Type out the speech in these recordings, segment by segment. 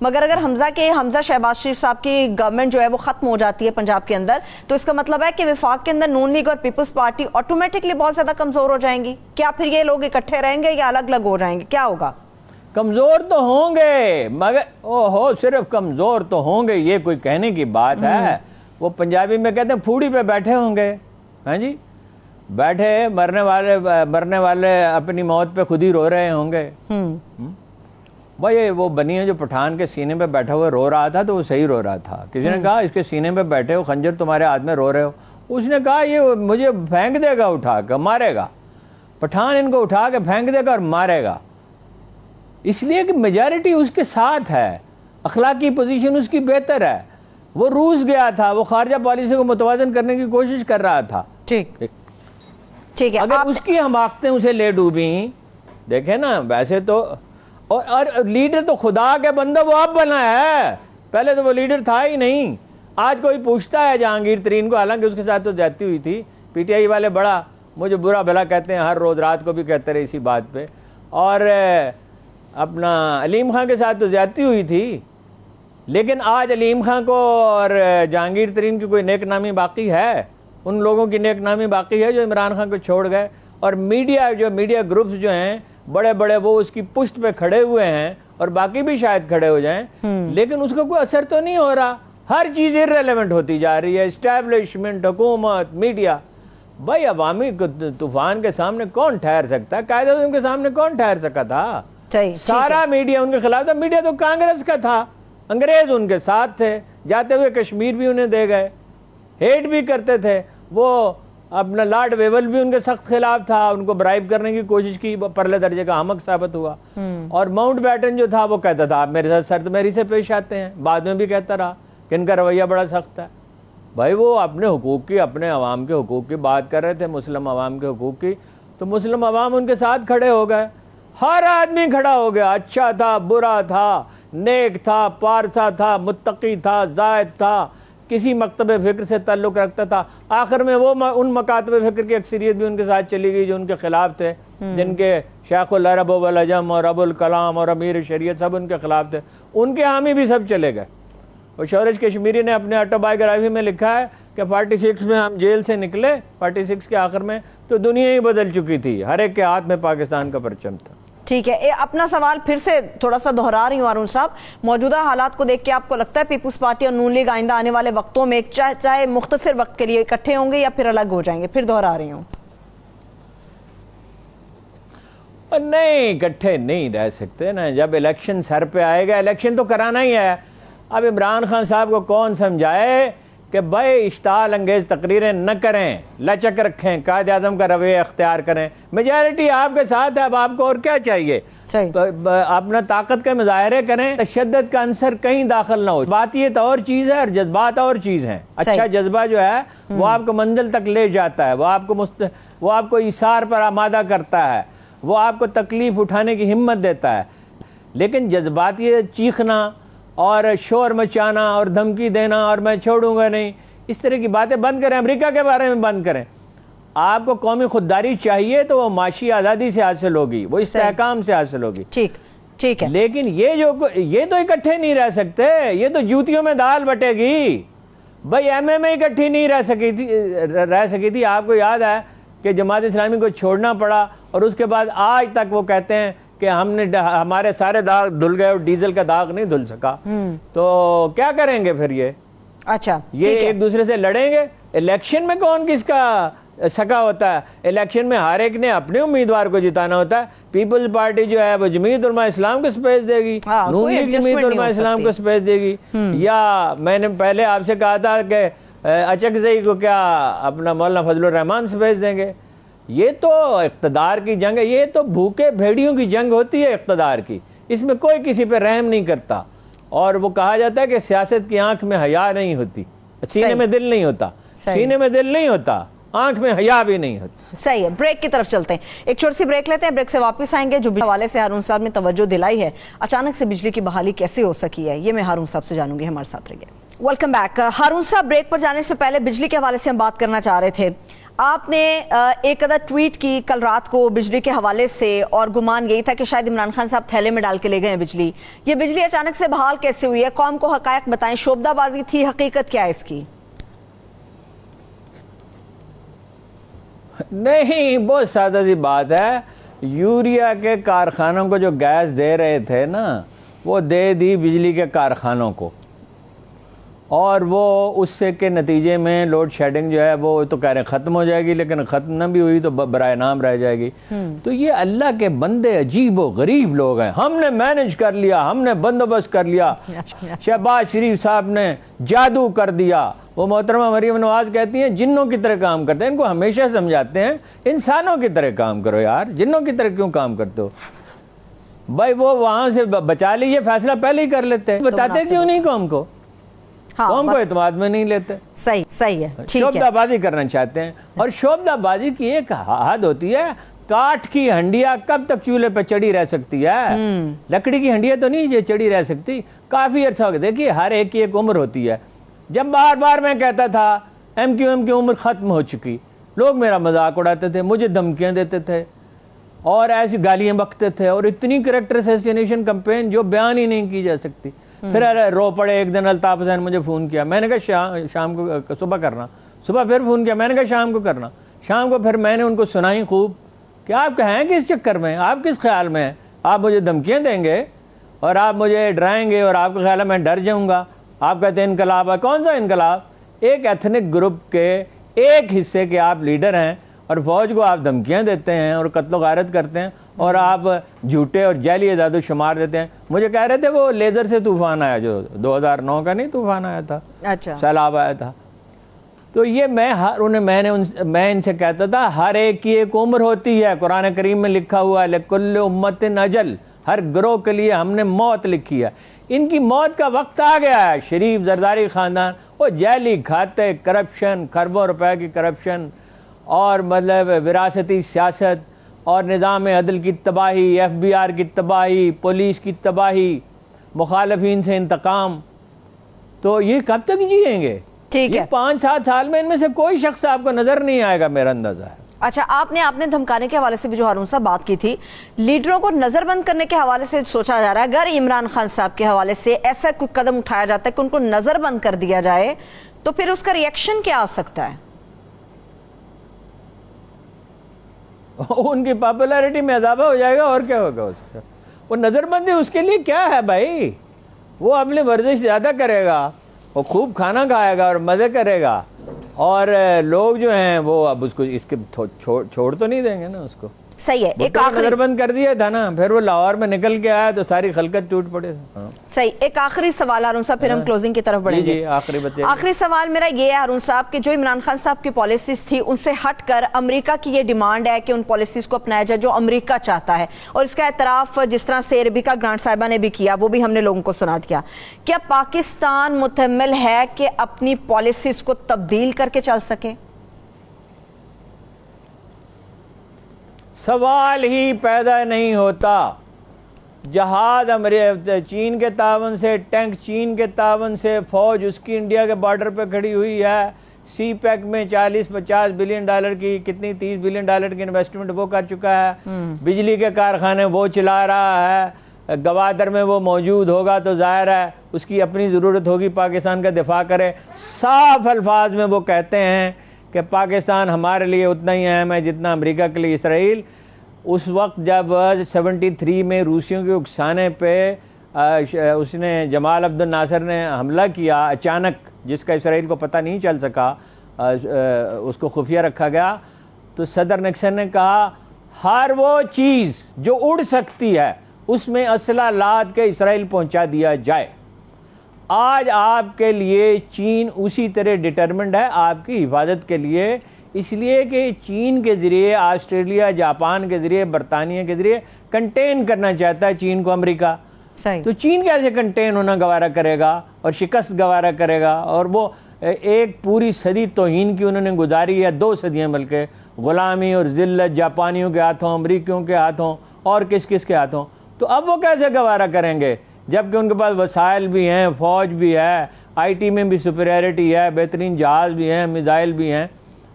مگر اگر حمزہ شہباز شریف صاحب کی گورنمنٹ جو ہے وہ ختم ہو جاتی ہے پنجاب کے اندر، تو اس کا مطلب ہے کہ وفاق کے اندر نون لیگ اور پیپلز پارٹی آٹومیٹکلی بہت زیادہ کمزور ہو جائیں گی. کیا پھر یہ لوگ اکٹھے رہیں گے یا الگ الگ ہو جائیں گے؟ کیا ہوگا؟ کمزور تو ہوں گے، مگر صرف کمزور تو ہوں گے یہ کوئی کہنے کی بات ہے؟ وہ پنجابی میں کہتے ہیں پھوڑی پہ بیٹھے ہوں گے. ہاں جی، بیٹھے مرنے والے اپنی موت پہ خود ہی رو رہے ہوں گے. بھائی وہ بنی ہے جو پٹھان کے سینے پہ بیٹھا ہوا رو رہا تھا تو وہ صحیح رو رہا تھا. کسی نے کہا اس کے سینے پہ بیٹھے ہو، خنجر تمہارے ہاتھ میں، رو رہے ہو. اس نے کہا یہ مجھے پھینک دے گا، اٹھا کر مارے گا. پٹھان ان کو اٹھا کے پھینک دے گا اور مارے گا، اس لیے کہ میجارٹی اس کے ساتھ ہے، اخلاقی پوزیشن اس کی بہتر ہے. وہ روس گیا تھا، وہ خارجہ پالیسی کو متوازن کرنے کی کوشش کر رہا تھا. ٹھیک ہے. اگر اس کی حماقتیں اسے لے ڈوبیں، دیکھیں نا ویسے تو، اور لیڈر تو خدا کے بندہ وہ اب بنا ہے، پہلے تو وہ لیڈر تھا ہی نہیں. آج کوئی پوچھتا ہے جہانگیر ترین کو، حالانکہ اس کے ساتھ تو زیادتی ہوئی تھی، پی ٹی آئی والے بڑا مجھے برا بھلا کہتے ہیں، ہر روز رات کو بھی کہتے رہے اسی بات پہ. اور اپنا علیم خان کے ساتھ تو زیادتی ہوئی تھی، لیکن آج علیم خان کو اور جہانگیر ترین کی کوئی نیک نامی باقی ہے؟ ان لوگوں کی نیک نامی باقی ہے جو عمران خان کو چھوڑ گئے. اور میڈیا گروپس جو ہیں بڑے بڑے، وہ اس کی پشت پہ کھڑے ہوئے ہیں، اور باقی بھی شاید کھڑے ہو جائیں، لیکن اس کا کوئی اثر تو نہیں ہو رہا. ہر چیز irrelevant ہوتی جا رہی ہے، اسٹیبلشمنٹ، حکومت، میڈیا. بھائی عوامی طوفان کے سامنے کون ٹھہر سکتا ہے؟ قائد اعظم کے سامنے کون ٹھہر سکا تھا؟ سارا میڈیا ان کے خلاف تھا. میڈیا تو کانگریس کا تھا، انگریز ان کے ساتھ تھے، جاتے ہوئے کشمیر بھی انہیں دے گئے، ہیٹ بھی کرتے تھے. وہ اپنا لارڈ ویول بھی ان کے سخت خلاف تھا، ان کو برائب کرنے کی کوشش کی، پرلے درجے کا احمق ثابت ہوا. اور ماؤنٹ بیٹن جو تھا وہ کہتا تھا آپ میرے ساتھ سرد میری سے پیش آتے ہیں، بعد میں بھی کہتا رہا کہ ان کا رویہ بڑا سخت ہے. بھائی وہ اپنے حقوق کی، اپنے عوام کے حقوق کی بات کر رہے تھے، مسلم عوام کے حقوق کی، تو مسلم عوام ان کے ساتھ کھڑے ہو گئے. ہر آدمی کھڑا ہو گیا، اچھا تھا، برا تھا، نیک تھا، پارسا تھا، متقی تھا، زاہد تھا، کسی مکتب فکر سے تعلق رکھتا تھا. آخر میں وہ ان مکاتب فکر کی اکثریت بھی ان کے ساتھ چلی گئی جو ان کے خلاف تھے، جن کے شیخ العرب والعجم اور ابو الکلام اور امیر شریعت سب ان کے خلاف تھے. ان کے حامی بھی سب چلے گئے. اور شورش کشمیری نے اپنے آٹو بایوگرافی میں لکھا ہے کہ 46 میں ہم جیل سے نکلے، 46 کے آخر میں، تو دنیا ہی بدل چکی تھی، ہر ایک کے ہاتھ میں پاکستان کا پرچم تھا. ٹھیک ہے. اپنا سوال پھر سے تھوڑا سا دہرا رہی ہوں ہارون صاحب، موجودہ حالات کو دیکھ کے آپ کو لگتا ہے پیپلز پارٹی اور نون لیگ آئندہ آنے والے وقتوں میں چاہے مختصر وقت کے لیے اکٹھے ہوں گے یا پھر الگ ہو جائیں گے؟ پھر دہرا رہی ہوں. نہیں، اکٹھے نہیں رہ سکتے نا. جب الیکشن سر پہ آئے گا، الیکشن تو کرانا ہی ہے. اب عمران خان صاحب کو کون سمجھائے کہ بھائی اشتعال انگیز تقریریں نہ کریں، لچک رکھیں، قائد اعظم کا رویہ اختیار کریں. میجارٹی آپ کے ساتھ ہے، اب آپ کو اور کیا چاہیے؟ اپنا طاقت کے مظاہرے کریں، تشدد کا عنصر کہیں داخل نہ ہو. بات یہ تو اور چیز ہے اور جذبات اور چیز ہیں. اچھا جذبہ جو ہے وہ آپ کو منزل تک لے جاتا ہے، وہ آپ کو ایثار پر آمادہ کرتا ہے، وہ آپ کو تکلیف اٹھانے کی ہمت دیتا ہے. لیکن جذبات یہ چیخنا اور شور مچانا اور دھمکی دینا اور میں چھوڑوں گا نہیں، اس طرح کی باتیں بند کریں. امریکہ کے بارے میں بند کریں. آپ کو قومی خودداری چاہیے تو وہ معاشی آزادی سے حاصل ہوگی، وہ استحکام سے حاصل ہوگی. ٹھیک ہے. لیکن یہ تو اکٹھے نہیں رہ سکتے، یہ تو جوتیوں میں دال بٹے گی. بھائی ایم اے اکٹھی نہیں رہ سکی تھی. آپ کو یاد ہے کہ جماعت اسلامی کو چھوڑنا پڑا، اور اس کے بعد آج تک وہ کہتے ہیں کہ ہمارے سارے داغ دھل گئے اور ڈیزل کا داغ نہیں دھل سکا. تو کیا کریں گے پھر یہ ایک دوسرے سے لڑیں گے؟ الیکشن میں کون کس کا سکا ہوتا ہے؟ الیکشن میں ہر ایک نے اپنے امیدوار کو جتانا ہوتا ہے. پیپلز پارٹی جو ہے وہ جمعیت علماء اسلام کو سپیس دے گی، نون لیگ جمعیت علماء اسلام کو سپیس دے گی، یا میں نے پہلے آپ سے کہا تھا کہ اچکزئی کو کیا اپنا مولانا فضل الرحمان سپیس دیں گے. یہ تو اقتدار کی جنگ ہے، یہ تو بھوکے بھیڑیوں کی جنگ ہوتی ہے اقتدار کی. اس میں کوئی کسی پہ رحم نہیں کرتا. اور وہ کہا جاتا ہے کہ سیاست کی آنکھ میں حیا نہیں ہوتی، سینے میں دل نہیں ہوتا. سینے میں دل نہیں ہوتا، آنکھ میں حیا بھی نہیں ہوتی. صحیح ہے. بریک کی طرف چلتے ہیں، ایک چھوٹی سی بریک لیتے ہیں. بریک سے واپس آئیں گے. جو حوالے سے ہارون صاحب نے توجہ دلائی ہے، اچانک سے بجلی کی بحالی کیسے ہو سکی ہے، یہ میں ہارون صاحب سے جانوں گی. ہمارے ساتھ رہیے. Welcome back. ہارون صاحب، بریک پر جانے سے پہلے بجلی کے حوالے سے ہم بات کرنا چاہ رہے تھے. آپ نے ایک عدد ٹویٹ کی کل رات کو بجلی کے حوالے سے اور گمان یہی تھا کہ شاید عمران خان صاحب تھیلے میں ڈال کے لے گئے ہیں بجلی. یہ بجلی اچانک سے بحال کیسے ہوئی ہے؟ قوم کو حقائق بتائیں. شوبدہ بازی تھی؟ حقیقت کیا ہے اس کی؟ نہیں، بہت سادہ سی بات ہے. یوریا کے کارخانوں کو جو گیس دے رہے تھے نا، وہ دے دی بجلی کے کارخانوں کو، اور وہ اس سے کے نتیجے میں لوڈ شیڈنگ جو ہے وہ تو کہہ رہے ہیں ختم ہو جائے گی، لیکن ختم نہ بھی ہوئی تو برائے نام رہ جائے گی. تو یہ اللہ کے بندے عجیب و غریب لوگ ہیں. ہم نے مینج کر لیا، ہم نے بندوبست کر لیا. شہباز شریف صاحب نے جادو کر دیا. وہ محترمہ مریم نواز کہتی ہیں جنوں کی طرح کام کرتے ہیں. ان کو ہمیشہ سمجھاتے ہیں انسانوں کی طرح کام کرو یار، جنوں کی طرح کیوں کام کرتے ہو بھائی؟ وہ وہاں سے بچا لی، یہ فیصلہ پہلے ہی کر لیتے. بتاتے کیوں نہیں قوم کو؟ قوم کو اعتماد میں نہیں لیتے. صحیح ہے، شوبدہ بازی کرنا چاہتے ہیں. اور شوبدہ بازی کی ایک حد ہوتی ہے. کاٹ کی ہنڈیا کب تک چولہے پہ چڑھی رہ سکتی ہے؟ لکڑی کی ہنڈیا تو نہیں چڑھی رہ سکتی. کافی عرصہ ہو گیا. دیکھیے ہر ایک کی ایک عمر ہوتی ہے. جب بار بار میں کہتا تھا ایم کیو ایم کی عمر ختم ہو چکی، لوگ میرا مذاق اڑاتے تھے، مجھے دھمکیاں دیتے تھے اور ایسی گالیاں بکتے تھے، اور اتنی کریکٹر اسیسینیشن کمپین جو بیان ہی نہیں کی جا سکتی. پھر رو پڑے. ایک دن الطاف حسین مجھے فون کیا، میں نے کہا شام کو صبح کرنا. صبح پھر فون کیا، میں نے کہا شام کو کرنا. شام کو پھر میں نے ان کو سنائی خوب کہ آپ ہیں کس چکر میں، آپ کس خیال میں ہیں؟ آپ مجھے دھمکیاں دیں گے اور آپ مجھے ڈرائیں گے اور آپ کا خیال ہے میں ڈر جاؤں گا. آپ کہتے ہیں انقلاب ہے. کون سا انقلاب؟ ایک ایتھنک گروپ کے ایک حصے کے آپ لیڈر ہیں اور فوج کو آپ دھمکیاں دیتے ہیں اور قتل و غارت کرتے ہیں اور آپ جھوٹے اور جعلی اعداد و شمار دیتے ہیں. مجھے کہہ رہے تھے وہ لیزر سے طوفان آیا، جو 2009 کا نہیں طوفان آیا تھا، سیلاب آیا تھا. تو یہ میں ان سے کہتا تھا ہر ایک کی ایک عمر ہوتی ہے. قرآن کریم میں لکھا ہوا ہے لکل امت اجل، ہر گروہ کے لیے ہم نے موت لکھی ہے. ان کی موت کا وقت آ گیا ہے. شریف زرداری خاندان وہ جعلی کھاتے، کرپشن، کھربوں روپے کی کرپشن اور مطلب وراثتی سیاست اور نظام عدل کی تباہی، ایف بی آر کی تباہی، پولیس کی تباہی، مخالفین سے انتقام. تو یہ کب تک جیئیں گے؟ یہ 5-7 سال میں ان میں سے کوئی شخص آپ کو نظر نہیں آئے گا، میرا اندازہ ہے. اچھا، آپ نے دھمکانے کے حوالے سے بھی جو ہارون صاحب بات کی تھی، لیڈروں کو نظر بند کرنے کے حوالے سے سوچا جا رہا ہے. اگر عمران خان صاحب کے حوالے سے ایسا کوئی قدم اٹھایا جاتا ہے کہ ان کو نظر بند کر دیا جائے تو پھر اس کا ریئیکشن کیا آ سکتا ہے؟ ان کی پاپولیرٹی میں اضافہ ہو جائے گا، اور کیا ہوگا اس کا. وہ نظر بندی اس کے لیے کیا ہے بھائی؟ وہ اپنی ورزش زیادہ کرے گا، وہ خوب کھانا کھائے گا اور مزے کرے گا، اور لوگ جو ہیں وہ اب اس کو اس کے چھوڑ تو نہیں دیں گے نا اس کو. صحیح ہے. ایک نظر بند کر دیا تھا نا، پھر وہ لاہور میں نکل کے آیا تو ساری خلقت ٹوٹ پڑے. صحیح. ایک آخری سوال ہارون صاحب، پھر ہم کلوزنگ کی طرف بڑھیں گے. آخری سوال میرا یہ ہے ہارون صاحب کہ جو عمران خان صاحب کی پالیسیز تھی ان سے ہٹ کر امریکہ کی یہ ڈیمانڈ ہے کہ ان پالیسیز کو اپنایا جائے جو امریکہ چاہتا ہے، اور اس کا اعتراف جس طرح سے ربیکا گرانٹ صاحبہ نے بھی کیا، وہ بھی ہم نے لوگوں کو سنا دیا. کیا پاکستان متحمل ہے کہ اپنی پالیسیز کو تبدیل کر کے چل سکے؟ سوال ہی پیدا نہیں ہوتا. جہاز چین کے تعاون سے، ٹینک چین کے تعاون سے، فوج اس کی انڈیا کے بارڈر پہ کھڑی ہوئی ہے. سی پیک میں 40-50 بلین ڈالر کی، کتنی 30 بلین ڈالر کی انویسٹمنٹ وہ کر چکا ہے. بجلی کے کارخانے وہ چلا رہا ہے. گوادر میں وہ موجود ہوگا تو ظاہر ہے اس کی اپنی ضرورت ہوگی پاکستان کا دفاع کرے. صاف الفاظ میں وہ کہتے ہیں کہ پاکستان ہمارے لیے اتنا ہی اہم ہے جتنا امریکہ کے لیے اسرائیل. اس وقت جب 73 میں روسیوں کے اکسانے پہ اس نے جمال عبد الناصر نے حملہ کیا اچانک، جس کا اسرائیل کو پتہ نہیں چل سکا، اس کو خفیہ رکھا گیا، تو صدر نکسن نے کہا ہر وہ چیز جو اڑ سکتی ہے اس میں اسلحہ لاد کے اسرائیل پہنچا دیا جائے. آج آپ کے لیے چین اسی طرح ڈٹرمنڈ ہے آپ کی حفاظت کے لیے، اس لیے کہ چین کے ذریعے، آسٹریلیا، جاپان کے ذریعے، برطانیہ کے ذریعے کنٹین کرنا چاہتا ہے چین کو امریکہ. تو چین کیسے کنٹین ہونا گوارا کرے گا اور شکست گوارا کرے گا؟ اور وہ ایک پوری صدی توہین کی انہوں نے گزاری ہے، 2 صدیاں بلکہ، غلامی اور ذلت جاپانیوں کے ہاتھوں، امریکیوں کے ہاتھوں اور کس کس کے ہاتھوں. تو اب وہ کیسے گوارا کریں گے جبکہ ان کے پاس وسائل بھی ہیں، فوج بھی ہے، آئی ٹی میں بھی سپیریورٹی ہے، بہترین جہاز بھی ہیں، میزائل بھی ہیں.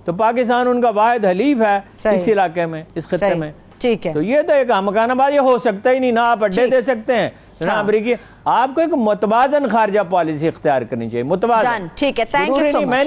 تو پاکستان ان کا واحد حلیف ہے صحیح. اس علاقے میں، اس خطے صحیح. میں. ٹھیک ہے. تو یہ تو ایک مکانہ بات، یہ ہو سکتا ہی نہیں. نہ آپ اڈے ٹھیک. دے سکتے ہیں نہ ہاں. امریکی. آپ کو ایک متوازن خارجہ پالیسی اختیار کرنی چاہیے، متوازن. ٹھیک ہے. تھینک یو ضروری سو نہیں مچ. میں